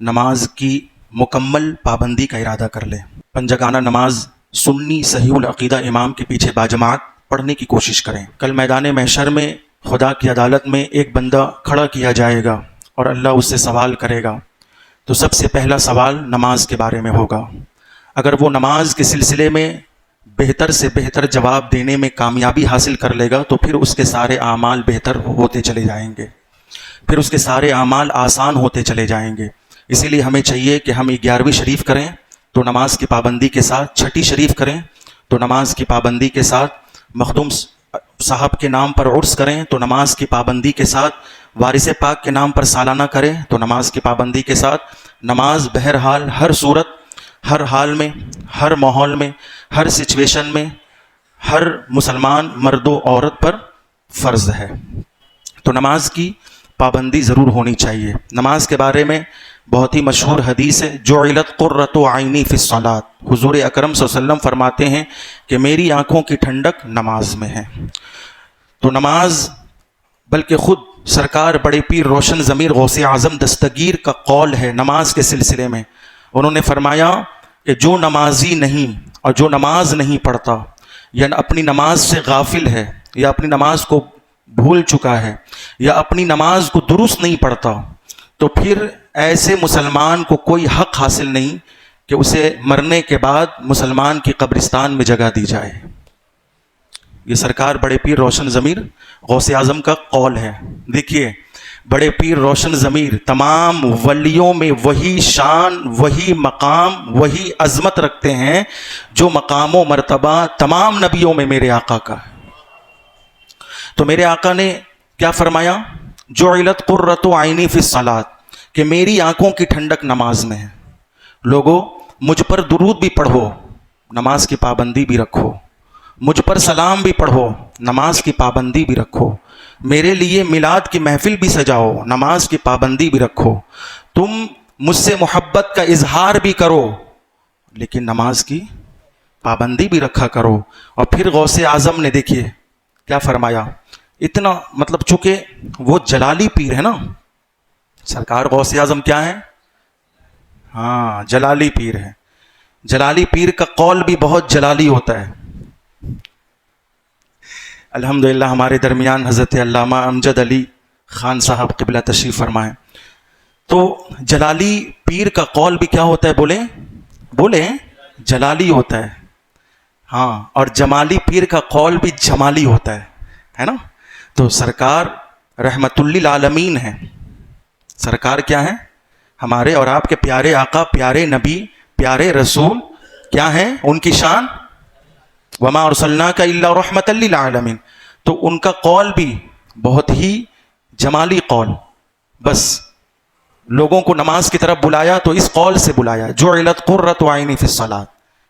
نماز کی مکمل پابندی کا ارادہ کر لے. پنجگانہ نماز سنی صحیح العقیدہ امام کے پیچھے باجماعت پڑھنے کی کوشش کریں. کل میدان محشر میں خدا کی عدالت میں ایک بندہ کھڑا کیا جائے گا اور اللہ اس سے سوال کرے گا. تو سب سے پہلا سوال نماز کے بارے میں ہوگا. اگر وہ نماز کے سلسلے میں بہتر سے بہتر جواب دینے میں کامیابی حاصل کر لے گا تو پھر اس کے سارے اعمال بہتر ہوتے چلے جائیں گے، پھر اس کے سارے اعمال آسان ہوتے چلے جائیں گے. اسی لیے ہمیں چاہیے کہ ہم 11ویں شریف کریں تو نماز کی پابندی کے ساتھ، چھٹی شریف کریں تو نماز کی پابندی کے ساتھ، مخدوم صاحب کے نام پر عرس کریں تو نماز کی پابندی کے ساتھ، وارث پاک کے نام پر سالانہ کریں تو نماز کی پابندی کے ساتھ. نماز بہرحال ہر صورت، ہر حال میں، ہر ماحول میں، ہر سچویشن میں ہر مسلمان مرد و عورت پر فرض ہے. تو نماز کی پابندی ضرور ہونی چاہیے. نماز کے بارے میں بہت ہی مشہور حدیث ہے، جعلت قرۃ عینی فی الصلاۃ. حضور اکرم صلی اللہ علیہ وسلم فرماتے ہیں کہ میری آنکھوں کی ٹھنڈک نماز میں ہے. تو نماز، بلکہ خود سرکار بڑے پیر روشن ضمیر غوث اعظم دستگیر کا قول ہے نماز کے سلسلے میں. انہوں نے فرمایا کہ جو نمازی نہیں اور جو نماز نہیں پڑھتا، یا اپنی نماز سے غافل ہے، یا اپنی نماز کو بھول چکا ہے، یا اپنی نماز کو درست نہیں پڑھتا، تو پھر ایسے مسلمان کو کوئی حق حاصل نہیں کہ اسے مرنے کے بعد مسلمان کی قبرستان میں جگہ دی جائے. یہ سرکار بڑے پیر روشن ضمیر غوث اعظم کا قول ہے. دیکھیے، بڑے پیر روشن ضمیر تمام ولیوں میں وہی شان، وہی مقام، وہی عظمت رکھتے ہیں جو مقام و مرتبہ تمام نبیوں میں میرے آقا کا ہے. تو میرے آقا نے کیا فرمایا؟ جعلت قرۃ عینی فی الصلاۃ، کہ میری آنکھوں کی ٹھنڈک نماز میں ہے. لوگوں، مجھ پر درود بھی پڑھو، نماز کی پابندی بھی رکھو. مجھ پر سلام بھی پڑھو، نماز کی پابندی بھی رکھو. میرے لیے میلاد کی محفل بھی سجاؤ، نماز کی پابندی بھی رکھو. تم مجھ سے محبت کا اظہار بھی کرو، لیکن نماز کی پابندی بھی رکھا کرو. اور پھر غوث اعظم نے دیکھیے کیا فرمایا. اتنا مطلب، چونکہ وہ جلالی پیر ہے نا، سرکار غوث اعظم کیا ہے؟ ہاں، جلالی پیر ہے. جلالی پیر کا قول بھی بہت جلالی ہوتا ہے. الحمدللہ ہمارے درمیان حضرت علامہ امجد علی خان صاحب قبلہ تشریف فرمائیں. تو جلالی پیر کا قول بھی کیا ہوتا ہے؟ بولے جلالی ہوتا ہے. ہاں، اور جمالی پیر کا قول بھی جمالی ہوتا ہے نا. تو سرکار رحمت للعالمین ہیں. سرکار کیا ہیں؟ ہمارے اور آپ کے پیارے آقا، پیارے نبی، پیارے رسول کیا ہیں؟ ان کی شان وما ارسلناک الا رحمۃ للعالمین. تو ان کا قول بھی بہت ہی جمالی قول. بس لوگوں کو نماز کی طرف بلایا تو اس قول سے بلایا، جعلت قرۃ عینی فی الصلاۃ،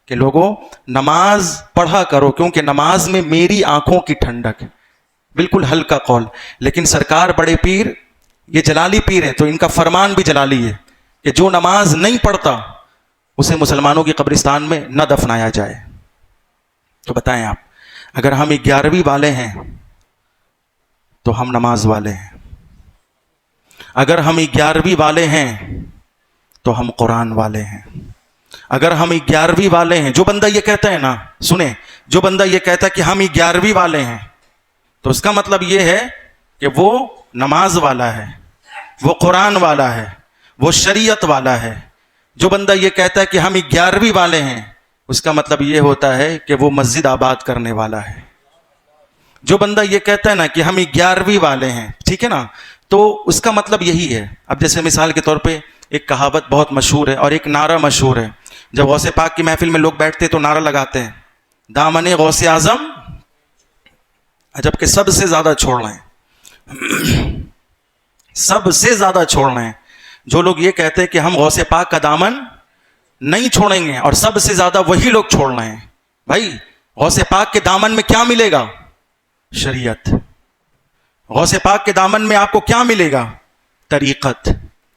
کہ لوگوں نماز پڑھا کرو کیونکہ نماز میں میری آنکھوں کی ٹھنڈک ہے. بالکل ہلکا قول. لیکن سرکار بڑے پیر یہ جلالی پیر ہے تو ان کا فرمان بھی جلالی ہے کہ جو نماز نہیں پڑھتا اسے مسلمانوں کی قبرستان میں نہ دفنایا جائے. تو بتائیں آپ، اگر ہم 11ویں والے ہیں تو ہم نماز والے ہیں. اگر ہم 11ویں والے ہیں تو ہم قرآن والے ہیں. اگر ہم 11ویں والے ہیں، جو بندہ یہ کہتا ہے نا، سنیں، جو بندہ یہ کہتا ہے کہ ہم 11ویں والے ہیں تو اس کا مطلب یہ ہے کہ وہ نماز والا ہے، وہ قرآن والا ہے، وہ شریعت والا ہے. جو بندہ یہ کہتا ہے کہ ہم 11ویں والے ہیں اس کا مطلب یہ ہوتا ہے کہ وہ مسجد آباد کرنے والا ہے. جو بندہ یہ کہتا ہے نا کہ ہم 11ویں والے ہیں، ٹھیک ہے نا، تو اس کا مطلب یہی ہے. اب جیسے مثال کے طور پہ ایک کہاوت بہت مشہور ہے اور ایک نعرہ مشہور ہے. جب غوث پاک کی محفل میں لوگ بیٹھتے تو نعرہ لگاتے ہیں، دامن غوث اعظم جبکہ سب سے زیادہ چھوڑ رہے ہیں، سب سے زیادہ چھوڑ رہے ہیں. جو لوگ یہ کہتے ہیں کہ ہم غوث پاک کا دامن نہیں چھوڑیں گے، اور سب سے زیادہ وہی لوگ چھوڑ رہے ہیں. بھائی غوث پاک کے دامن میں کیا ملے گا؟ شریعت. غوث پاک کے دامن میں آپ کو کیا ملے گا؟ طریقت،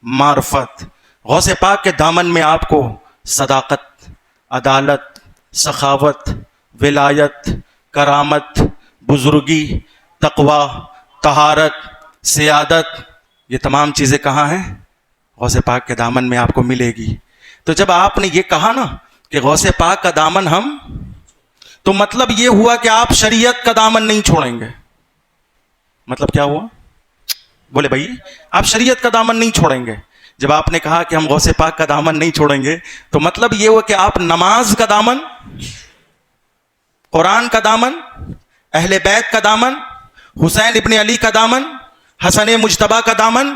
معرفت. غوث پاک کے دامن میں آپ کو صداقت، عدالت، سخاوت، ولایت، کرامت، بزرگی، تقوی، طہارت، سیادت، یہ تمام چیزیں کہاں ہیں؟ غوث پاک کے دامن میں آپ کو ملے گی. تو جب آپ نے یہ کہا نا کہ غوث پاک کا دامن ہم، تو مطلب یہ ہوا کہ آپ شریعت کا دامن نہیں چھوڑیں گے. مطلب کیا ہوا؟ بولے بھائی آپ شریعت کا دامن نہیں چھوڑیں گے. جب آپ نے کہا کہ ہم غوث پاک کا دامن نہیں چھوڑیں گے تو مطلب یہ ہوا کہ آپ نماز کا دامن، قرآن کا دامن، اہل بیت کا دامن، حسین ابن علی کا دامن، حسن مجتبیٰ کا دامن،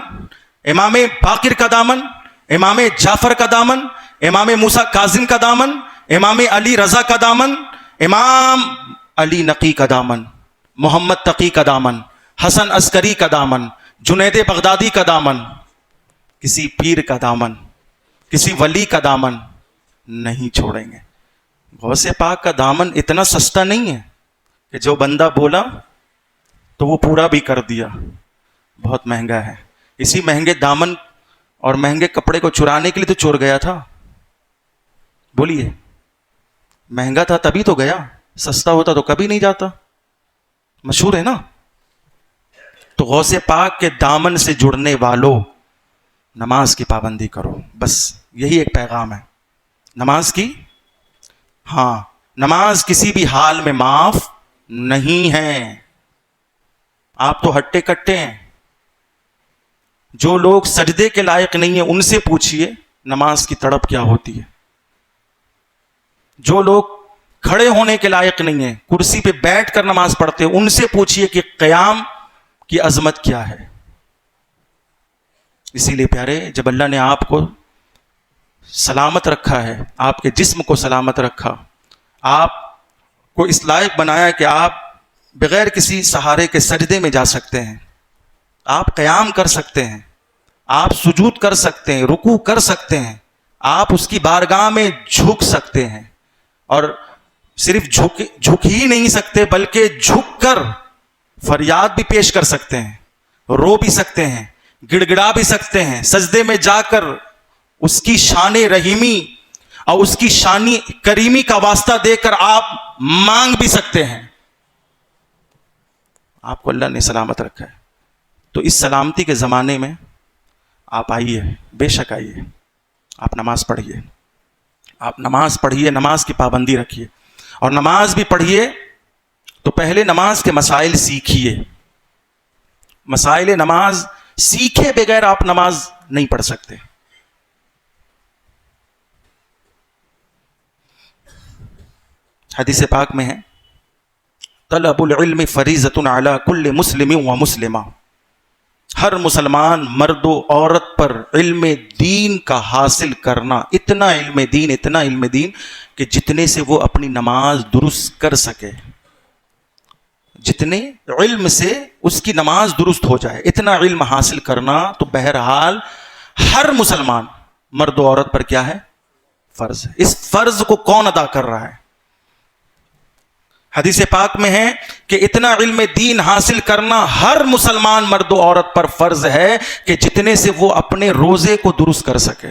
امام باقر کا دامن، امام جعفر کا دامن، امام موسیٰ کاظم کا دامن، امام علی رضا کا دامن، امام علی نقی کا دامن، محمد تقی کا دامن، حسن عسکری کا دامن، جنید بغدادی کا دامن، کسی پیر کا دامن، کسی ولی کا دامن نہیں چھوڑیں گے. غوث پاک کا دامن اتنا سستا نہیں ہے کہ جو بندہ بولا تو وہ پورا بھی کر دیا. بہت مہنگا ہے. اسی مہنگے دامن اور مہنگے کپڑے کو چرانے کے لیے تو چور گیا تھا. بولیے مہنگا تھا تبھی تو گیا، سستا ہوتا تو کبھی نہیں جاتا. مشہور ہے نا. تو غوث پاک کے دامن سے جڑنے والوں نماز کی پابندی کرو. بس یہی ایک پیغام ہے نماز کی. ہاں نماز کسی بھی حال میں معاف نہیں ہے. آپ تو ہٹے کٹے ہیں. جو لوگ سجدے کے لائق نہیں ہیں ان سے پوچھئے نماز کی تڑپ کیا ہوتی ہے. جو لوگ کھڑے ہونے کے لائق نہیں ہیں، کرسی پہ بیٹھ کر نماز پڑھتے ہیں، ان سے پوچھئے کہ قیام کی عظمت کیا ہے. اسی لیے پیارے جب اللہ نے آپ کو سلامت رکھا ہے، آپ کے جسم کو سلامت رکھا، آپ کو اس لائق بنایا کہ آپ بغیر کسی سہارے کے سجدے میں جا سکتے ہیں، آپ قیام کر سکتے ہیں، آپ سجود کر سکتے ہیں، رکوع کر سکتے ہیں، آپ اس کی بارگاہ میں جھک سکتے ہیں. اور صرف جھک ہی نہیں سکتے بلکہ جھک کر فریاد بھی پیش کر سکتے ہیں، رو بھی سکتے ہیں، گڑ گڑا بھی سکتے ہیں. سجدے میں جا کر اس کی شان رحیمی اور اس کی شان کریمی کا واسطہ دے کر آپ مانگ بھی سکتے ہیں. آپ کو اللہ نے سلامت رکھا ہے. تو اس سلامتی کے زمانے میں آپ آئیے، بے شک آئیے، آپ نماز پڑھیے. آپ نماز پڑھیے، نماز کی پابندی رکھیے. اور نماز بھی پڑھیے تو پہلے نماز کے مسائل سیکھیے. مسائل نماز سیکھے بغیر آپ نماز نہیں پڑھ سکتے. حدیث پاک میں ہے طلب العلم فریضۃ علی کل مسلم و مسلمہ. ہر مسلمان مرد و عورت پر علم دین کا حاصل کرنا، اتنا علم دین، اتنا علم دین کہ جتنے سے وہ اپنی نماز درست کر سکے، جتنے علم سے اس کی نماز درست ہو جائے، اتنا علم حاصل کرنا تو بہرحال ہر مسلمان مرد و عورت پر کیا ہے؟ فرض ہے. اس فرض کو کون ادا کر رہا ہے؟ حدیث پاک میں ہے کہ اتنا علم دین حاصل کرنا ہر مسلمان مرد و عورت پر فرض ہے کہ جتنے سے وہ اپنے روزے کو درست کر سکے.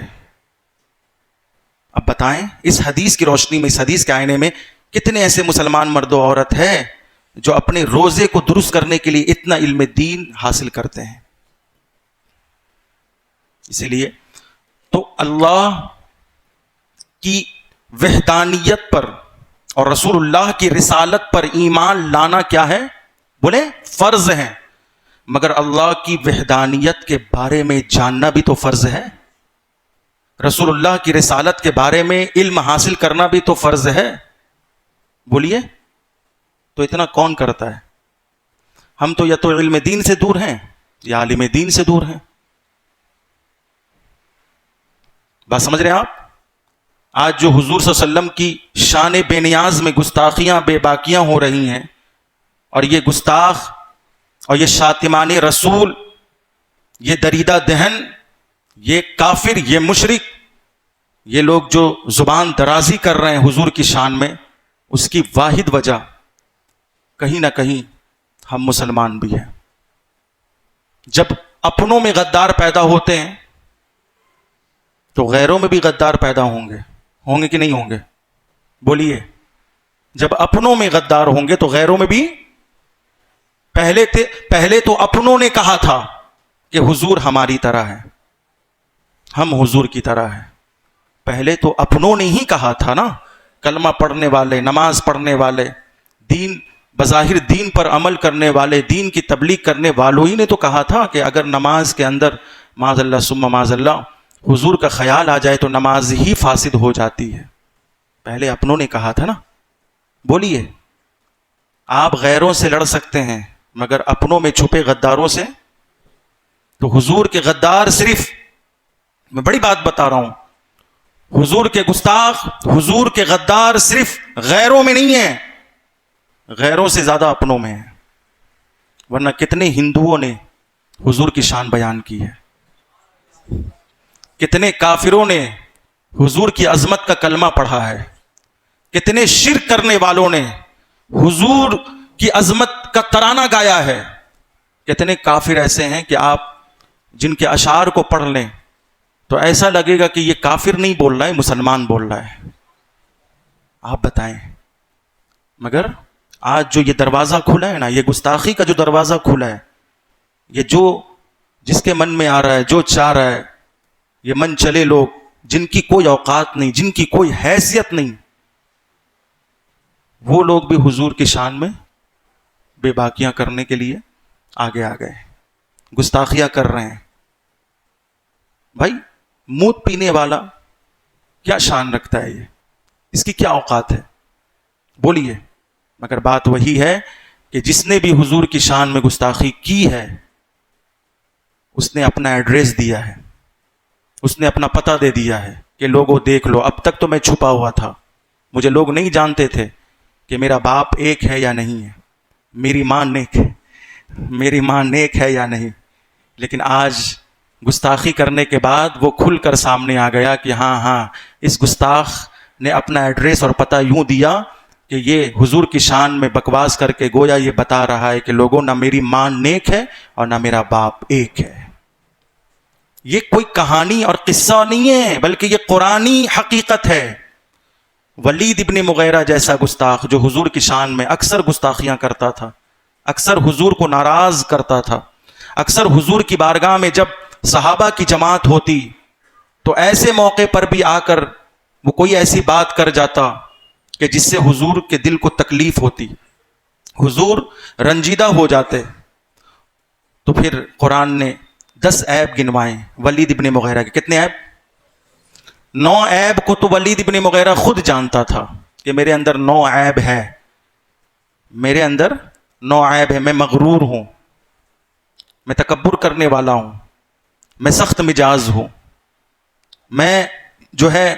اب بتائیں اس حدیث کی روشنی میں، اس حدیث کے آئینے میں کتنے ایسے مسلمان مرد و عورت ہیں جو اپنے روزے کو درست کرنے کے لیے اتنا علم دین حاصل کرتے ہیں. اسی لیے تو اللہ کی وحدانیت پر اور رسول اللہ کی رسالت پر ایمان لانا کیا ہے؟ بولے فرض ہے. مگر اللہ کی وحدانیت کے بارے میں جاننا بھی تو فرض ہے. رسول اللہ کی رسالت کے بارے میں علم حاصل کرنا بھی تو فرض ہے. بولیے تو اتنا کون کرتا ہے؟ ہم تو یا تو علم دین سے دور ہیں یا عالم دین سے دور ہیں. بات سمجھ رہے ہیں آپ؟ آج جو حضور صلی اللہ علیہ وسلم کی شان بے نیاز میں گستاخیاں بے باکیاں ہو رہی ہیں، اور یہ گستاخ اور یہ شاتمان رسول، یہ دریدہ دہن، یہ کافر، یہ مشرک، یہ لوگ جو زبان درازی کر رہے ہیں حضور کی شان میں، اس کی واحد وجہ کہیں نہ کہیں ہم مسلمان بھی ہیں. جب اپنوں میں غدار پیدا ہوتے ہیں تو غیروں میں بھی غدار پیدا ہوں گے کہ نہیں ہوں گے؟ بولیے. جب اپنوں میں غدار ہوں گے تو غیروں میں بھی. پہلے تو اپنوں نے کہا تھا کہ حضور ہماری طرح ہے، ہم حضور کی طرح ہیں. پہلے تو اپنوں نے ہی کہا تھا نا، کلمہ پڑھنے والے، نماز پڑھنے والے، دین بظاہر دین پر عمل کرنے والے، دین کی تبلیغ کرنے والوں ہی نے تو کہا تھا کہ اگر نماز کے اندر معاذ اللہ ثم معاذ اللہ حضور کا خیال آ جائے تو نماز ہی فاسد ہو جاتی ہے. پہلے اپنوں نے کہا تھا نا. بولیے، آپ غیروں سے لڑ سکتے ہیں مگر اپنوں میں چھپے غداروں سے؟ تو حضور کے غدار صرف، میں بڑی بات بتا رہا ہوں، حضور کے گستاخ، حضور کے غدار صرف غیروں میں نہیں ہیں، غیروں سے زیادہ اپنوں میں ہیں. ورنہ کتنے ہندوؤں نے حضور کی شان بیان کی ہے، کتنے کافروں نے حضور کی عظمت کا کلمہ پڑھا ہے، کتنے شرک کرنے والوں نے حضور کی عظمت کا ترانہ گایا ہے. کتنے کافر ایسے ہیں کہ آپ جن کے اشعار کو پڑھ لیں تو ایسا لگے گا کہ یہ کافر نہیں بول رہا ہے، مسلمان بول رہا ہے. آپ بتائیں. مگر آج جو یہ دروازہ کھلا ہے نا، یہ گستاخی کا جو دروازہ کھلا ہے، یہ جو جس کے من میں آ رہا ہے، جو چاہ رہا ہے، یہ من چلے لوگ جن کی کوئی اوقات نہیں، جن کی کوئی حیثیت نہیں، وہ لوگ بھی حضور کی شان میں بے باکیاں کرنے کے لیے آگے آ گئے، گستاخیاں کر رہے ہیں. بھائی مود پینے والا کیا شان رکھتا ہے؟ یہ اس کی کیا اوقات ہے؟ بولیے. مگر بات وہی ہے کہ جس نے بھی حضور کی شان میں گستاخی کی ہے اس نے اپنا ایڈریس دیا ہے، اس نے اپنا پتہ دے دیا ہے کہ لوگوں دیکھ لو، اب تک تو میں چھپا ہوا تھا، مجھے لوگ نہیں جانتے تھے کہ میرا باپ ایک ہے یا نہیں ہے، میری ماں نیک ہے، میری ماں نیک ہے یا نہیں. لیکن آج گستاخی کرنے کے بعد وہ کھل کر سامنے آ گیا کہ ہاں اس گستاخ نے اپنا ایڈریس اور پتہ یوں دیا کہ یہ حضور کی شان میں بکواس کر کے گویا یہ بتا رہا ہے کہ لوگوں نہ میری ماں نیک ہے اور نہ میرا باپ ایک ہے. یہ کوئی کہانی اور قصہ نہیں ہے بلکہ یہ قرآنی حقیقت ہے. ولید ابن مغیرہ جیسا گستاخ جو حضور کی شان میں اکثر گستاخیاں کرتا تھا، اکثر حضور کو ناراض کرتا تھا، اکثر حضور کی بارگاہ میں جب صحابہ کی جماعت ہوتی تو ایسے موقع پر بھی آ کر وہ کوئی ایسی بات کر جاتا کہ جس سے حضور کے دل کو تکلیف ہوتی، حضور رنجیدہ ہو جاتے. تو پھر قرآن نے 10 عیب گنوائے ولید ابن مغیرہ کے. کتنے عیب؟ 9 عیب کو تو ولید ابن مغیرہ خود جانتا تھا کہ میرے اندر 9 عیب ہے، میرے اندر 9 عیب ہے. میں مغرور ہوں، میں تکبر کرنے والا ہوں، میں سخت مزاج ہوں، میں جو ہے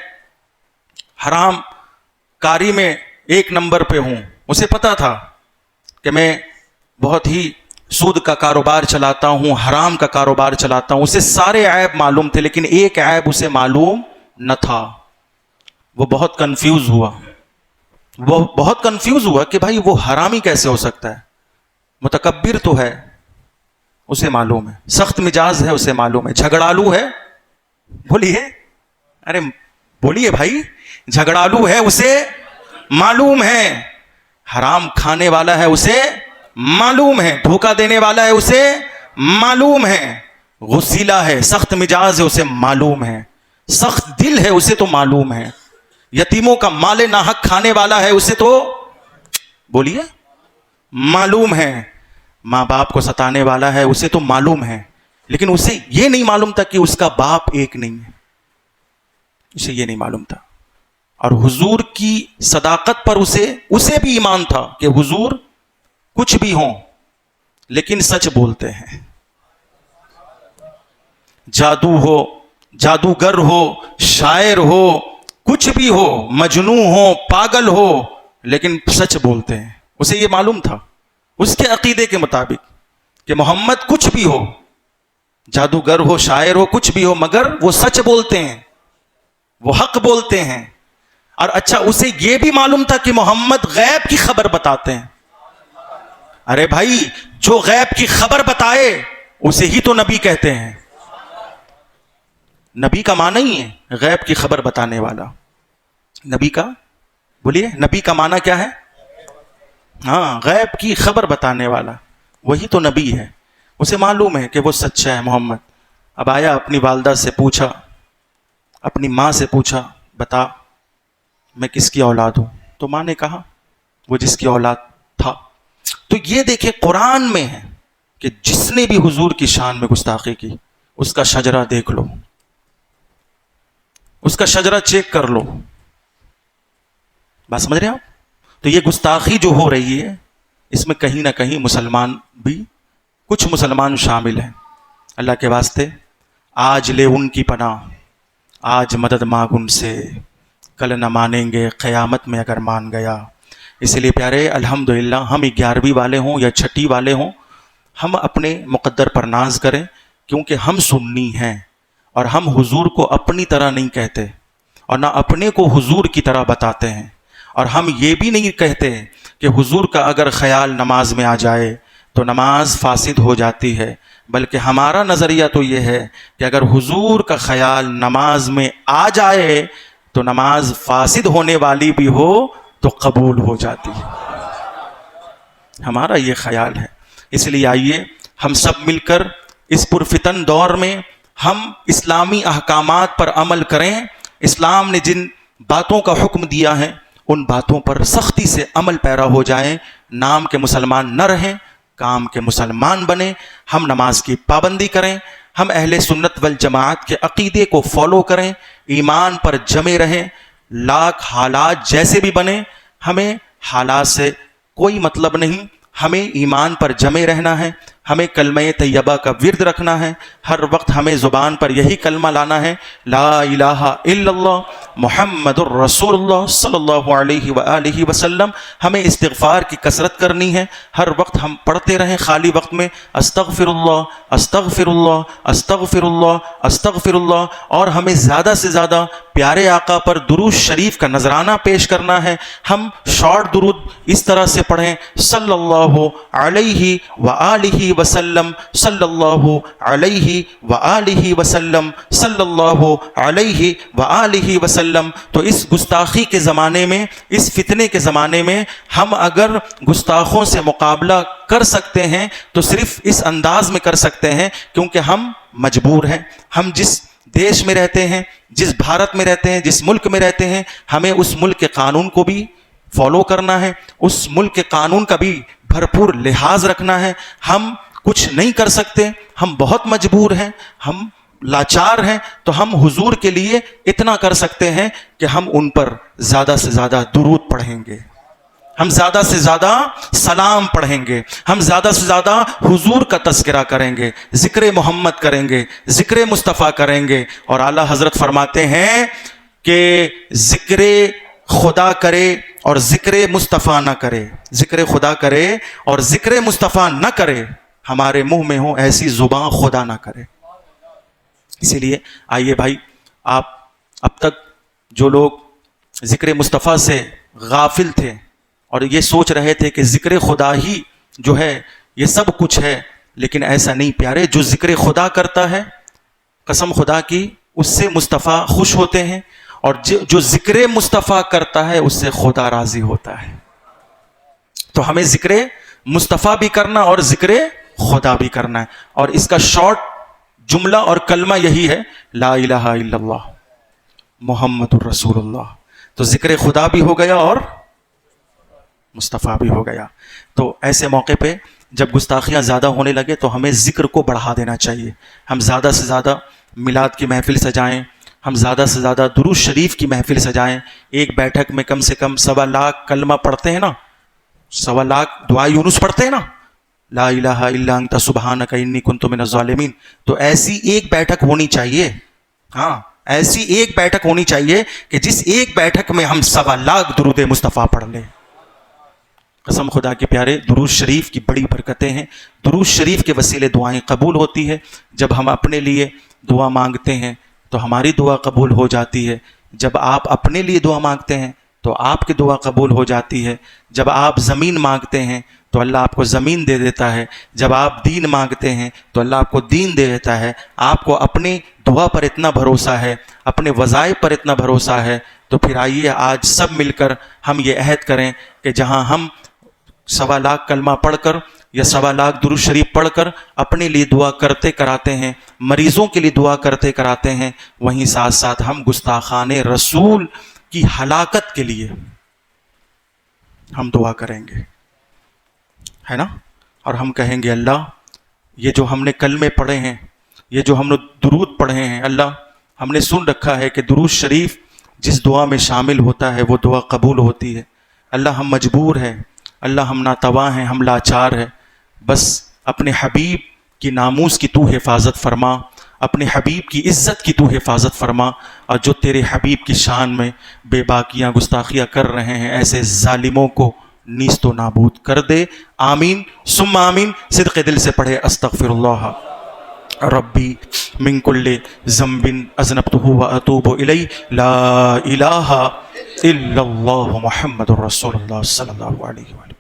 حرام کاری میں 1 نمبر پہ ہوں. اسے پتا تھا کہ میں بہت ہی سود کا کاروبار چلاتا ہوں، حرام کا کاروبار چلاتا ہوں. اسے سارے عیب معلوم تھے لیکن ایک عیب اسے معلوم نہ تھا. وہ بہت کنفیوز ہوا کہ بھائی وہ حرامی کیسے ہو سکتا ہے؟ متکبر تو ہے، اسے معلوم ہے، سخت مزاج ہے، اسے معلوم ہے، جھگڑالو ہے. بولیے، ارے بولیے بھائی، جھگڑالو ہے، اسے معلوم ہے، حرام کھانے والا ہے، اسے معلوم ہے، دھوکہ دینے والا ہے، اسے معلوم ہے، غصیلا ہے، سخت مزاج ہے، اسے معلوم ہے، سخت دل ہے، اسے تو معلوم ہے، یتیموں کا مال ناحق کھانے والا ہے، اسے تو بولیے معلوم ہے، ماں باپ کو ستانے والا ہے، اسے تو معلوم ہے. لیکن اسے یہ نہیں معلوم تھا کہ اس کا باپ ایک نہیں ہے، اسے یہ نہیں معلوم تھا. اور حضور کی صداقت پر اسے بھی ایمان تھا کہ حضور کچھ بھی ہوں لیکن سچ بولتے ہیں. جادو ہو، جادوگر ہو، شاعر ہو، کچھ بھی ہو، مجنون ہو، پاگل ہو، لیکن سچ بولتے ہیں. اسے یہ معلوم تھا اس کے عقیدے کے مطابق کہ محمد کچھ بھی ہو، جادوگر ہو، شاعر ہو، کچھ بھی ہو، مگر وہ سچ بولتے ہیں، وہ حق بولتے ہیں. اور اچھا اسے یہ بھی معلوم تھا کہ محمد غیب کی خبر بتاتے ہیں. ارے بھائی، جو غیب کی خبر بتائے اسے ہی تو نبی کہتے ہیں. نبی کا معنی ہی ہے غیب کی خبر بتانے والا. نبی کا بولیے، نبی کا معنی کیا ہے؟ ہاں، غیب کی خبر بتانے والا، وہی تو نبی ہے. اسے معلوم ہے کہ وہ سچا ہے محمد. اب آیا اپنی والدہ سے پوچھا اپنی ماں سے پوچھا بتا میں کس کی اولاد ہوں؟ تو ماں نے کہا وہ جس کی اولاد تھا. تو یہ دیکھیں قرآن میں ہے کہ جس نے بھی حضور کی شان میں گستاخی کی اس کا شجرہ دیکھ لو، اس کا شجرہ چیک کر لو. بات سمجھ رہے ہیں آپ؟ تو یہ گستاخی جو ہو رہی ہے اس میں کہیں نہ کہیں مسلمان بھی، کچھ مسلمان شامل ہیں. اللہ کے واسطے آج لے ان کی پناہ، آج مدد مانگ ان سے، کل نہ مانیں گے قیامت میں اگر مان گیا. اس لیے پیارے الحمدللہ ہم 11ویں والے ہوں یا 6ٹھی والے ہوں، ہم اپنے مقدر پر ناز کریں، کیونکہ ہم سنی ہیں اور ہم حضور کو اپنی طرح نہیں کہتے اور نہ اپنے کو حضور کی طرح بتاتے ہیں. اور ہم یہ بھی نہیں کہتے کہ حضور کا اگر خیال نماز میں آ جائے تو نماز فاسد ہو جاتی ہے، بلکہ ہمارا نظریہ تو یہ ہے کہ اگر حضور کا خیال نماز میں آ جائے تو نماز فاسد ہونے والی بھی ہو تو قبول ہو جاتی ہے. ہمارا یہ خیال ہے. اس لیے آئیے ہم سب مل کر اس پرفتن دور میں ہم اسلامی احکامات پر عمل کریں. اسلام نے جن باتوں کا حکم دیا ہے ان باتوں پر سختی سے عمل پیرا ہو جائیں. نام کے مسلمان نہ رہیں، کام کے مسلمان بنیں. ہم نماز کی پابندی کریں، ہم اہل سنت والجماعت کے عقیدے کو فالو کریں، ایمان پر جمے رہیں. لاکھ حالات جیسے بھی بنیں ہمیں حالات سے کوئی مطلب نہیں، ہمیں ایمان پر جمے رہنا ہے. ہمیں کلمہ طیبہ کا ورد رکھنا ہے. ہر وقت ہمیں زبان پر یہی کلمہ لانا ہے، لا الہ الا اللہ محمد الرسول اللہ صلی اللہ علیہ وآلہ وسلم. ہمیں استغفار کی کثرت کرنی ہے. ہر وقت ہم پڑھتے رہیں خالی وقت میں استغفر اللہ استغفر اللہ استغفر اللہ استغفر اللہ. اور ہمیں زیادہ سے زیادہ پیارے آقا پر درود شریف کا نذرانہ پیش کرنا ہے. ہم شارٹ درود اس طرح سے پڑھیں، صلی اللہ علیہ وآلہ وسلم صلی اللہ علیہ وآلہ وسلم صلی اللہ علیہ وآلہ وسلم. تو اس گستاخی کے زمانے میں، اس فتنے کے زمانے میں ہم اگر گستاخوں سے مقابلہ کر سکتے ہیں تو صرف اس انداز میں کر سکتے ہیں کیونکہ ہم مجبور ہیں. ہم جس دیش میں رہتے ہیں، جس بھارت میں رہتے ہیں، جس ملک میں رہتے ہیں، ہمیں اس ملک کے قانون کو بھی فالو کرنا ہے، اس ملک کے قانون کا بھی بھرپور لحاظ رکھنا ہے. ہم کچھ نہیں کر سکتے، ہم بہت مجبور ہیں، ہم لاچار ہیں. تو ہم حضور کے لیے اتنا کر سکتے ہیں کہ ہم ان پر زیادہ سے زیادہ درود پڑھیں گے، ہم زیادہ سے زیادہ سلام پڑھیں گے، ہم زیادہ سے زیادہ حضور کا تذکرہ کریں گے، ذکر محمد کریں گے، ذکر مصطفیٰ کریں گے. اور اعلیٰ حضرت فرماتے ہیں کہ ذکر خدا کرے اور ذکر مصطفیٰ نہ کرے، ذکر خدا کرے اور ذکر مصطفیٰ نہ کرے، ہمارے منہ میں ہو ایسی زبان خدا نہ کرے. اسی لیے آئیے بھائی، آپ اب تک جو لوگ ذکر مصطفیٰ سے غافل تھے اور یہ سوچ رہے تھے کہ ذکر خدا ہی جو ہے یہ سب کچھ ہے، لیکن ایسا نہیں پیارے. جو ذکر خدا کرتا ہے قسم خدا کی اس سے مصطفیٰ خوش ہوتے ہیں، اور جو ذکر مصطفیٰ کرتا ہے اس سے خدا راضی ہوتا ہے. تو ہمیں ذکر مصطفیٰ بھی کرنا اور ذکر خدا بھی کرنا ہے. اور اس کا شارٹ جملہ اور کلمہ یہی ہے، لا الہ الا اللہ محمد الرسول اللہ. تو ذکر خدا بھی ہو گیا اور مصطفیٰ بھی ہو گیا. تو ایسے موقع پہ جب گستاخیاں زیادہ ہونے لگے تو ہمیں ذکر کو بڑھا دینا چاہیے. ہم زیادہ سے زیادہ میلاد کی محفل سجائیں، ہم زیادہ سے زیادہ درود شریف کی محفل سجائیں. ایک بیٹھک میں کم سے کم 1.25 لاکھ کلمہ پڑھتے ہیں نا، 1.25 لاکھ دعا یونس پڑھتے ہیں نا، لا الہ الا انت سبحانک انی کنت من الظالمین. تو ایسی ایک بیٹھک ہونی چاہیے. ہاں، ایسی ایک بیٹھک ہونی چاہیے کہ جس ایک بیٹھک میں ہم 1.25 لاکھ درود مصطفیٰ پڑھ لیں. قسم خدا کے پیارے، درود شریف کی بڑی برکتیں ہیں. درود شریف کے وسیلے دعائیں قبول ہوتی ہے. جب ہم اپنے لیے دعا مانگتے ہیں تو ہماری دعا قبول ہو جاتی ہے. جب آپ اپنے لیے دعا مانگتے ہیں تو آپ کی دعا قبول ہو جاتی ہے. جب آپ زمین مانگتے ہیں تو اللہ آپ کو زمین دے دیتا ہے. جب آپ دین مانگتے ہیں تو اللہ آپ کو دین دے دیتا ہے. آپ کو اپنی دعا پر اتنا بھروسہ ہے، اپنے وظائف پر اتنا بھروسہ ہے. تو پھر آئیے آج سب مل کر ہم یہ عہد کریں کہ جہاں ہم سوا لاکھ کلمہ پڑھ کر یا سوا لاکھ درود شریف پڑھ کر اپنے لیے دعا کرتے کراتے ہیں، مریضوں کے لیے دعا کرتے کراتے ہیں، وہیں ساتھ ساتھ ہم گستاخان رسول کی ہلاکت کے لیے ہم دعا کریں گے، ہے نا؟ اور ہم کہیں گے اللہ یہ جو ہم نے کلمے پڑھے ہیں، یہ جو ہم نے درود پڑھے ہیں، اللہ ہم نے سن رکھا ہے کہ درود شریف جس دعا میں شامل ہوتا ہے وہ دعا قبول ہوتی ہے، اللہ ہم مجبور ہیں، اللہ ہم ناتواں ہیں، ہم لاچار ہیں، بس اپنے حبیب کی ناموس کی تو حفاظت فرما، اپنے حبیب کی عزت کی تو حفاظت فرما، اور جو تیرے حبیب کی شان میں بے باکیاں گستاخیاں کر رہے ہیں ایسے ظالموں کو نیست و نابود کر دے۔ آمین ثم آمین۔ صدق دل سے پڑھے استغفر اللہ ربی من کل ذنب اذنبتہ واتوب الیہ، لا الہ الا اللہ محمد رسول اللہ صلی اللہ علیہ وآلہ